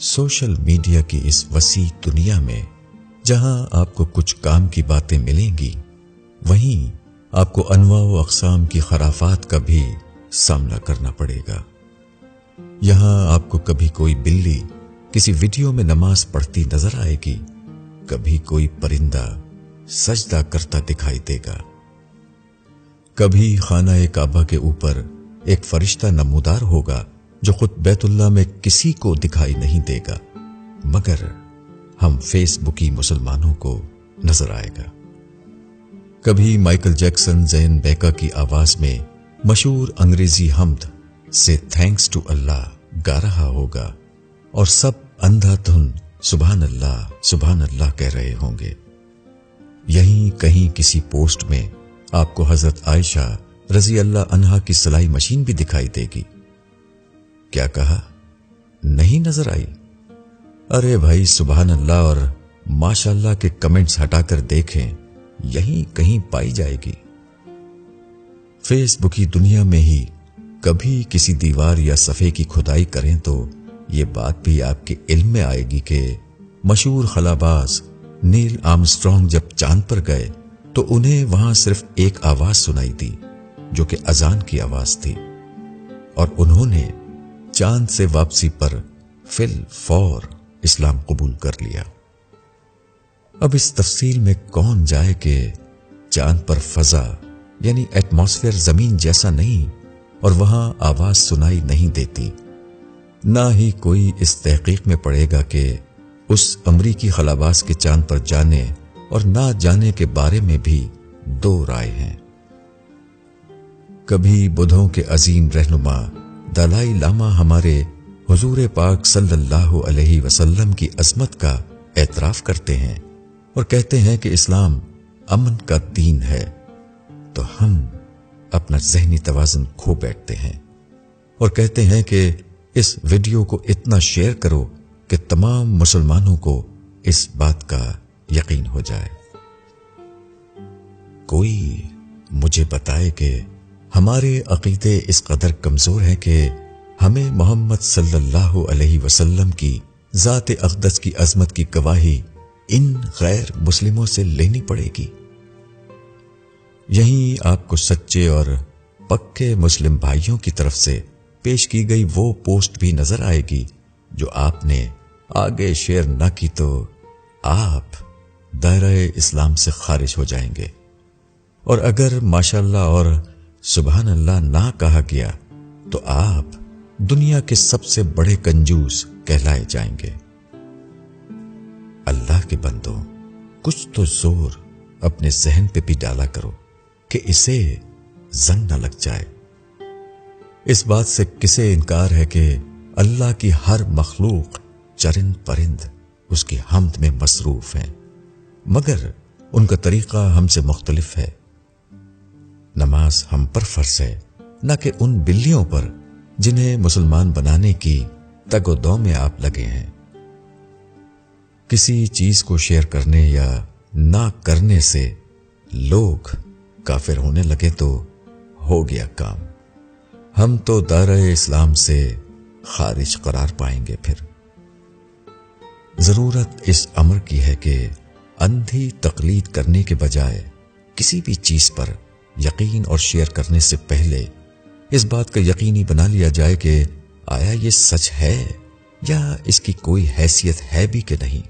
Social media کی اس وسیع دنیا میں جہاں آپ کو کچھ کام کی باتیں ملیں گی، وہیں آپ کو انواع و اقسام کی خرافات کا بھی سامنا کرنا پڑے گا۔ یہاں آپ کو کبھی کوئی بلی کسی ویڈیو میں نماز پڑھتی نظر آئے گی، کبھی کوئی پرندہ سجدہ کرتا دکھائی دے گا، کبھی خانہ کعبہ کے اوپر ایک فرشتہ نمودار ہوگا جو خود بیت اللہ میں کسی کو دکھائی نہیں دے گا مگر ہم فیس بکی مسلمانوں کو نظر آئے گا۔ کبھی مائیکل جیکسن زین بیکا کی آواز میں مشہور انگریزی حمد سے تھینکس ٹو اللہ گا رہا ہوگا اور سب اندھا دھن سبحان اللہ کہہ رہے ہوں گے۔ یہیں کہیں کسی پوسٹ میں آپ کو حضرت عائشہ رضی اللہ عنہا کی سلائی مشین بھی دکھائی دے گی۔ کیا کہا؟ نہیں نظر آئی؟ ارے بھائی سبحان اللہ اور ماشاء اللہ کے کمنٹس ہٹا کر دیکھیں، یہیں کہیں پائی جائے گی۔ فیس بک کی دنیا میں ہی کبھی کسی دیوار یا صفحے کی کھدائی کریں تو یہ بات بھی آپ کے علم میں آئے گی کہ مشہور خلاباز نیل آرمسٹرانگ جب چاند پر گئے تو انہیں وہاں صرف ایک آواز سنائی دی جو کہ اذان کی آواز تھی، اور انہوں نے چاند سے واپسی پر فی الفور اسلام قبول کر لیا۔ اب اس تفصیل میں کون جائے کہ چاند پر فضا یعنی ایٹماسفیئر زمین جیسا نہیں اور وہاں آواز سنائی نہیں دیتی، نہ ہی کوئی اس تحقیق میں پڑے گا کہ اس امریکی خلاباز کے چاند پر جانے اور نہ جانے کے بارے میں بھی دو رائے ہیں۔ کبھی بدھوں کے عظیم رہنما دلائی لاما ہمارے حضور پاک صلی اللہ علیہ وسلم کی عظمت کا اعتراف کرتے ہیں اور کہتے ہیں کہ اسلام امن کا دین ہے، تو ہم اپنا ذہنی توازن کھو بیٹھتے ہیں اور کہتے ہیں کہ اس ویڈیو کو اتنا شیئر کرو کہ تمام مسلمانوں کو اس بات کا یقین ہو جائے۔ کوئی مجھے بتائے کہ ہمارے عقیدے اس قدر کمزور ہیں کہ ہمیں محمد صلی اللہ علیہ وسلم کی ذات اقدس کی عظمت کی گواہی ان غیر مسلموں سے لینی پڑے گی۔ یہیں آپ کو سچے اور پکے مسلم بھائیوں کی طرف سے پیش کی گئی وہ پوسٹ بھی نظر آئے گی جو آپ نے آگے شیئر نہ کی تو آپ دائرہ اسلام سے خارج ہو جائیں گے، اور اگر ماشاءاللہ اور سبحان اللہ نہ کہا گیا تو آپ دنیا کے سب سے بڑے کنجوس کہلائے جائیں گے۔ اللہ کے بندوں، کچھ تو زور اپنے ذہن پہ بھی ڈالا کرو کہ اسے زنگ نہ لگ جائے۔ اس بات سے کسے انکار ہے کہ اللہ کی ہر مخلوق چرند پرند اس کی حمد میں مصروف ہیں، مگر ان کا طریقہ ہم سے مختلف ہے۔ نماز ہم پر فرض ہے، نہ کہ ان بلیوں پر جنہیں مسلمان بنانے کی تگ و دو میں آپ لگے ہیں۔ کسی چیز کو شیئر کرنے یا نہ کرنے سے لوگ کافر ہونے لگے تو ہو گیا کام، ہم تو دائرہ اسلام سے خارج قرار پائیں گے۔ پھر ضرورت اس امر کی ہے کہ اندھی تقلید کرنے کے بجائے کسی بھی چیز پر یقین اور شیئر کرنے سے پہلے اس بات کا یقینی بنا لیا جائے کہ آیا یہ سچ ہے یا اس کی کوئی حیثیت ہے بھی کہ نہیں۔